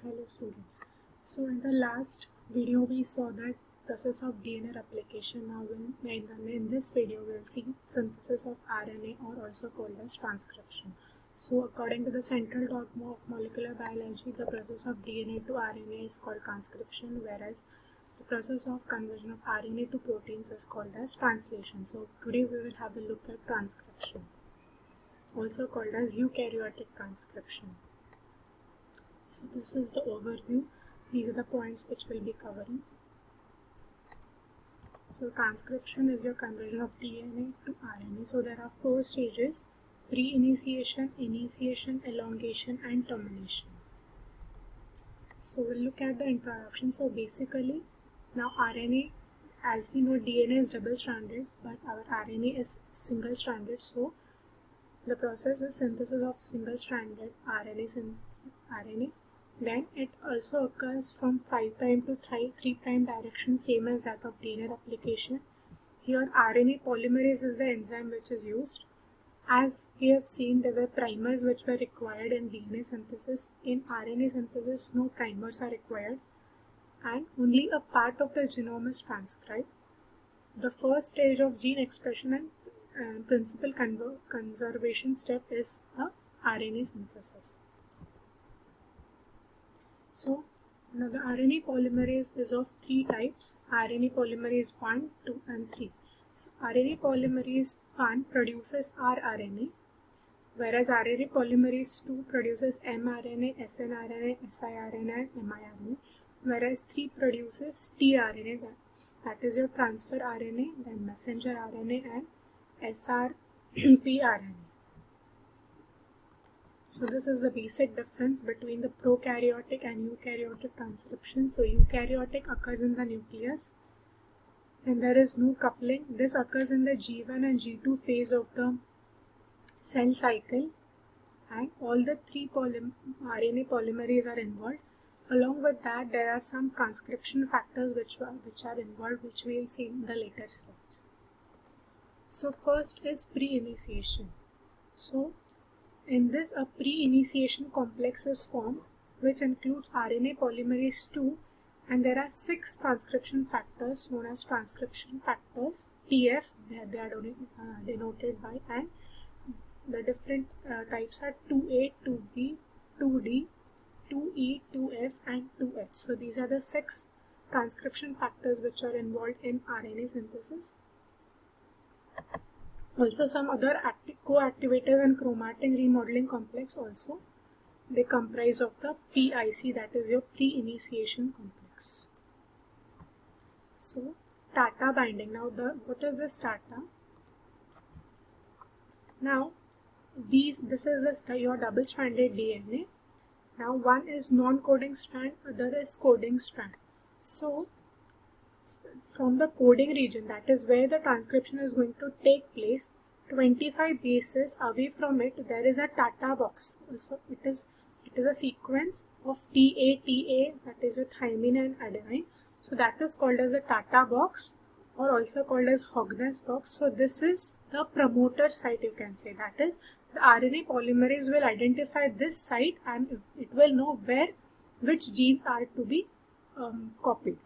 Hello students. So in the last video we saw that process of DNA replication. Now in this video we will see synthesis of RNA, or also called as transcription. So according to the central dogma of molecular biology, the process of DNA to RNA is called transcription, whereas the process of conversion of RNA to proteins is called as translation. So today we will have a look at transcription, also called as eukaryotic transcription. So this is the overview. These are the points which we'll be covering. So transcription is your conversion of DNA to RNA. So there are four stages: pre-initiation, initiation, elongation and termination. So we'll look at the introduction. So basically now RNA, as we know, DNA is double-stranded but our RNA is single-stranded. So the process is synthesis of single-stranded RNA. Then it also occurs from 5' to 3' direction, same as that of DNA replication. Here RNA polymerase is the enzyme which is used. As we have seen, there were primers which were required in DNA synthesis. In RNA synthesis, no primers are required and only a part of the genome is transcribed. The first stage of gene expression and principal conservation step is the RNA synthesis. So now the RNA polymerase is of three types: RNA polymerase 1, 2 and 3. So RNA polymerase 1 produces rRNA, whereas RNA polymerase 2 produces mRNA, snRNA, siRNA and miRNA, whereas 3 produces tRNA, that is your transfer RNA, then messenger RNA and srpRNA. So this is the basic difference between the prokaryotic and eukaryotic transcription. So eukaryotic occurs in the nucleus and there is no coupling. This occurs in the G1 and G2 phase of the cell cycle, and all the three RNA polymerase are involved. Along with that, there are some transcription factors which are involved, which we will see in the later slides. So first is pre-initiation. So in this, a pre-initiation complex is formed, which includes RNA polymerase 2, and there are 6 transcription factors known as transcription factors, TF, they are denoted by, and the different types are 2A, 2B, 2D, 2E, 2F and 2H. So these are the 6 transcription factors which are involved in RNA synthesis. Also some other co-activative and chromatin remodeling complex also. They comprise of the PIC, that is your pre-initiation complex. So TATA binding. Now what is this TATA? Now this is your double-stranded DNA. Now one is non-coding strand, other is coding strand. So from the coding region, that is where the transcription is going to take place, 25 bases away from it, there is a TATA box. So it is a sequence of TA, that is your thymine and adenine. So that is called as the TATA box, or also called as Hogness box. So this is the promoter site, you can say. That is, the RNA polymerase will identify this site and it will know which genes are to be copied.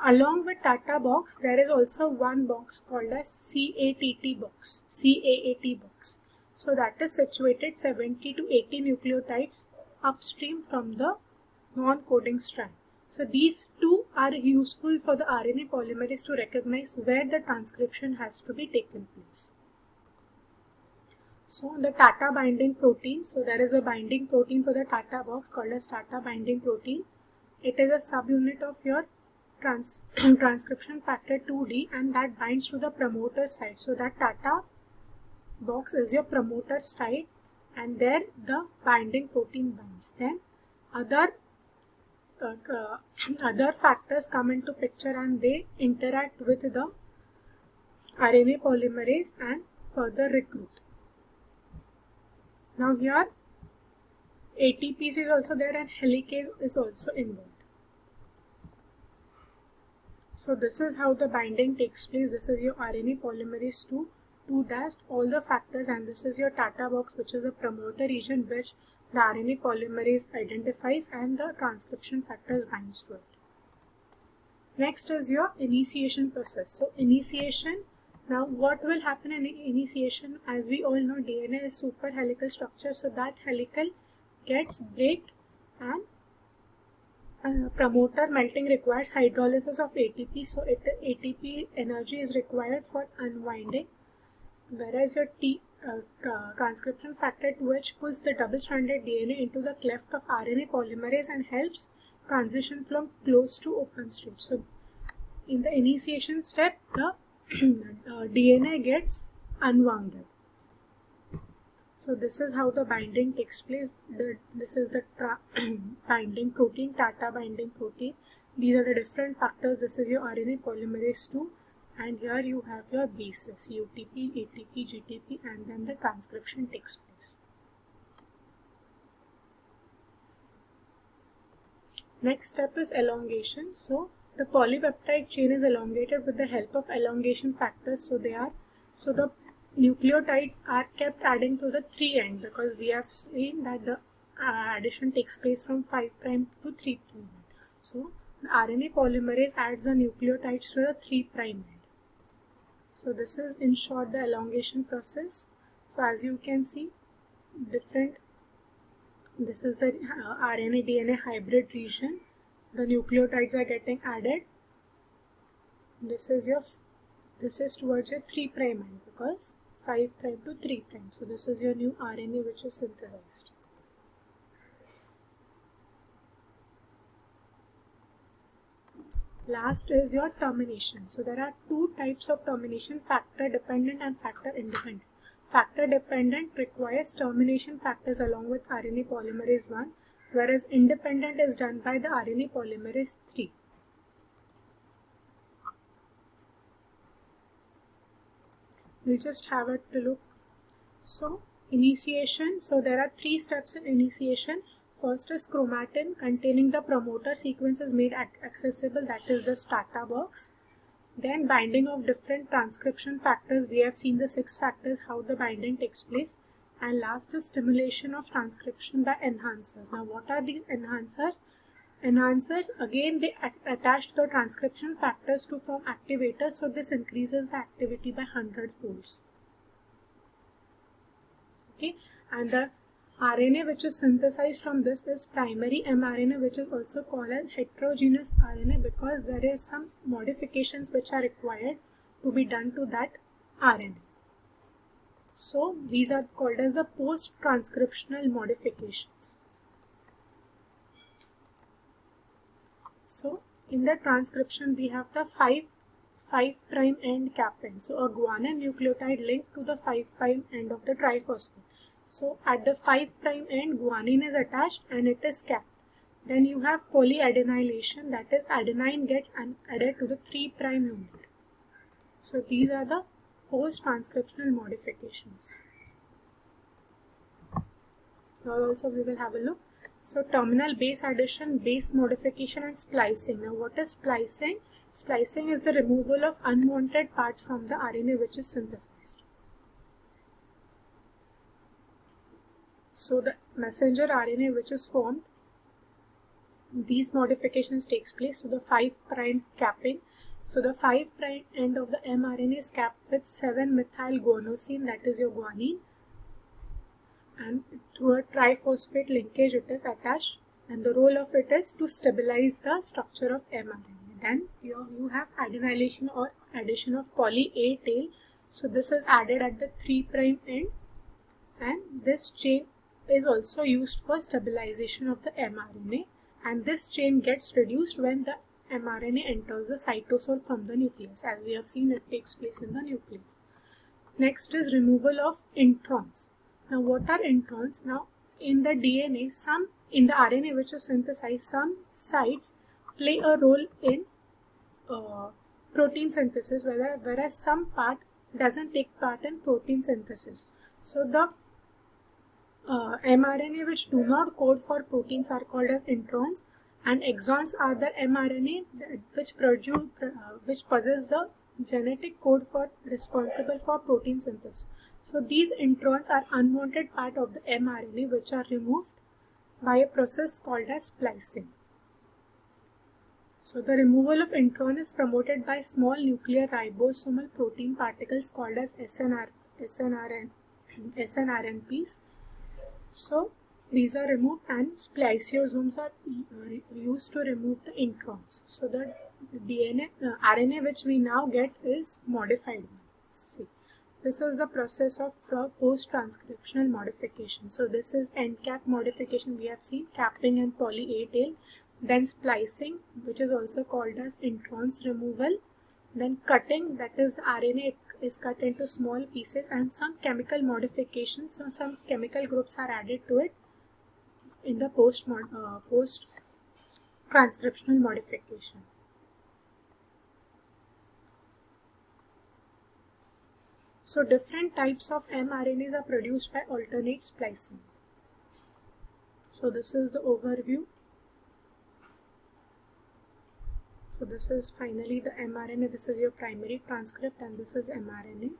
Along with TATA box, there is also one box called as CAAT box. So that is situated 70 to 80 nucleotides upstream from the non-coding strand. So these two are useful for the RNA polymerase to recognize where the transcription has to be taken place. So the TATA binding protein, so there is a binding protein for the TATA box called as TATA binding protein. It is a subunit of your transcription factor 2D, and that binds to the promoter site. So that TATA box is your promoter site, and there the binding protein binds. Then other factors come into picture and they interact with the RNA polymerase and further recruit. Now here ATPase is also there and helicase is also involved. So this is how the binding takes place. This is your RNA polymerase 2 all the factors, and this is your TATA box, which is the promoter region the RNA polymerase identifies and the transcription factors binds to it. Next is your initiation process. So initiation, now what will happen in initiation? As we all know, DNA is super helical structure, so that helical gets breaked and promoter melting requires hydrolysis of ATP, so ATP energy is required for unwinding, whereas your transcription factor 2H pulls the double-stranded DNA into the cleft of RNA polymerase and helps transition from closed to open state. So in the initiation step, the DNA gets unwound. So this is how the binding takes place. This is the binding protein, Tata binding protein. These are the different factors. This is your RNA polymerase 2, and here you have your bases, UTP, ATP, GTP, and then the transcription takes place. Next step is elongation. So the polypeptide chain is elongated with the help of elongation factors. So the nucleotides are kept adding to the 3' end, because we have seen that the addition takes place from 5' to 3'. So the RNA polymerase adds the nucleotides to the 3' end. So this is in short the elongation process. So as you can see, this is the RNA DNA hybrid region. The nucleotides are getting added. This is towards your 3' end, because 5' to 3'. So this is your new RNA which is synthesized. Last is your termination. So there are two types of termination, factor dependent and factor independent. Factor dependent requires termination factors along with RNA polymerase 1, whereas independent is done by the RNA polymerase 3. We'll just have a look. So initiation, so there are 3 steps in initiation. First is chromatin containing the promoter sequence is made accessible, that is the starter box. Then binding of different transcription factors. We have seen the 6 factors, how the binding takes place. And last is stimulation of transcription by enhancers. Now what are these enhancers? Enhancers, again they attach the transcription factors to form activators, so this increases the activity by 100 folds. Okay, and the RNA which is synthesized from this is primary mRNA, which is also called as heterogeneous RNA, because there is some modifications which are required to be done to that RNA. So these are called as the post-transcriptional modifications. So in the transcription we have the 5' end capping. So a guanine nucleotide linked to the 5' end of the triphosphate. So at the 5' end guanine is attached and it is capped. Then you have polyadenylation, that is adenine gets added to the 3' unit. So these are the post-transcriptional modifications. Now also we will have a look. So terminal base addition, base modification and splicing. Now what is splicing? Splicing is the removal of unwanted parts from the RNA which is synthesized. So the messenger RNA which is formed, these modifications takes place. So the 5' capping. So the 5' end of the mRNA is capped with 7-methylguanosine, that is your guanine, and through a triphosphate linkage it is attached, and the role of it is to stabilize the structure of mRNA. Then you have adenylation or addition of poly A tail. So this is added at the 3' end, and this chain is also used for stabilization of the mRNA, and this chain gets reduced when the mRNA enters the cytosol from the nucleus. As we have seen, it takes place in the nucleus. Next is removal of introns. Now what are introns? Now in the DNA, in the RNA which is synthesized, some sites play a role in protein synthesis, whereas some part doesn't take part in protein synthesis. So the mRNA which do not code for proteins are called as introns, and exons are the mRNA which possess the genetic code responsible for protein synthesis. So these introns are unwanted part of the mRNA which are removed by a process called as splicing. So the removal of intron is promoted by small nuclear ribosomal protein particles called as SNRNPs. So these are removed and spliceosomes are used to remove the introns. So the RNA which we now get is modified. See, this is the process of post-transcriptional modification. So this is end cap modification, we have seen capping and poly A tail, then splicing, which is also called as introns removal, then cutting, that is the RNA is cut into small pieces, and some chemical modifications, so some chemical groups are added to it in the post-transcriptional modification. So different types of mRNAs are produced by alternate splicing. So this is the overview. So this is finally the mRNA, this is your primary transcript and this is mRNA.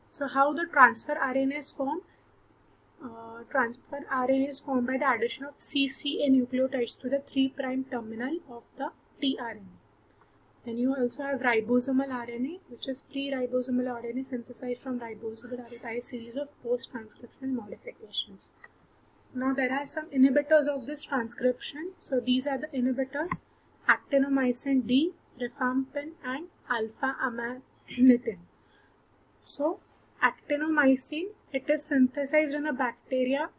So how the transfer RNA is formed? Transfer RNA is formed by the addition of CCA nucleotides to the 3' terminal of the tRNA. Then you also have ribosomal RNA, which is pre-ribosomal RNA synthesized from ribosomal RNA by a series of post-transcriptional modifications. Now there are some inhibitors of this transcription. So these are the inhibitors: actinomycin D, rifampin and alpha-amanitin. So actinomycin, it is synthesized in a bacteria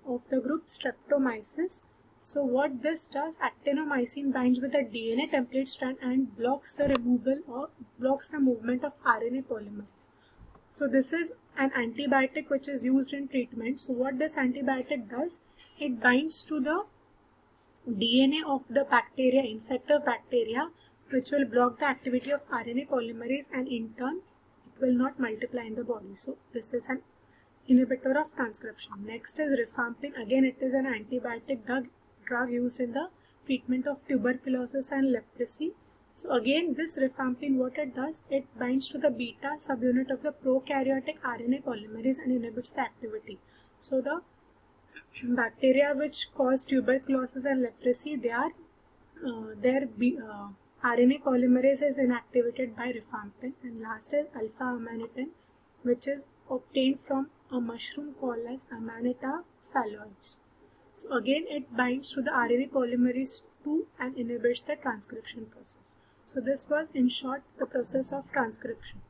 of the group Streptomyces. So what this does, actinomycin binds with the DNA template strand and blocks the removal or blocks the movement of RNA polymerase. So this is an antibiotic which is used in treatment. So what this antibiotic does, it binds to the DNA of the bacteria, infective bacteria, which will block the activity of RNA polymerase, and in turn it will not multiply in the body. So this is an inhibitor of transcription. Next is rifampin. Again, it is an antibiotic drug used in the treatment of tuberculosis and leprosy. So again, this rifampin, what it does, it binds to the beta subunit of the prokaryotic RNA polymerase and inhibits the activity. So the bacteria which cause tuberculosis and leprosy, their RNA polymerase is inactivated by rifampin. And last is alpha-amanitin, which is obtained from a mushroom called as Amanita phalloides. So again, it binds to the RNA polymerase 2 and inhibits the transcription process. So this was in short the process of transcription.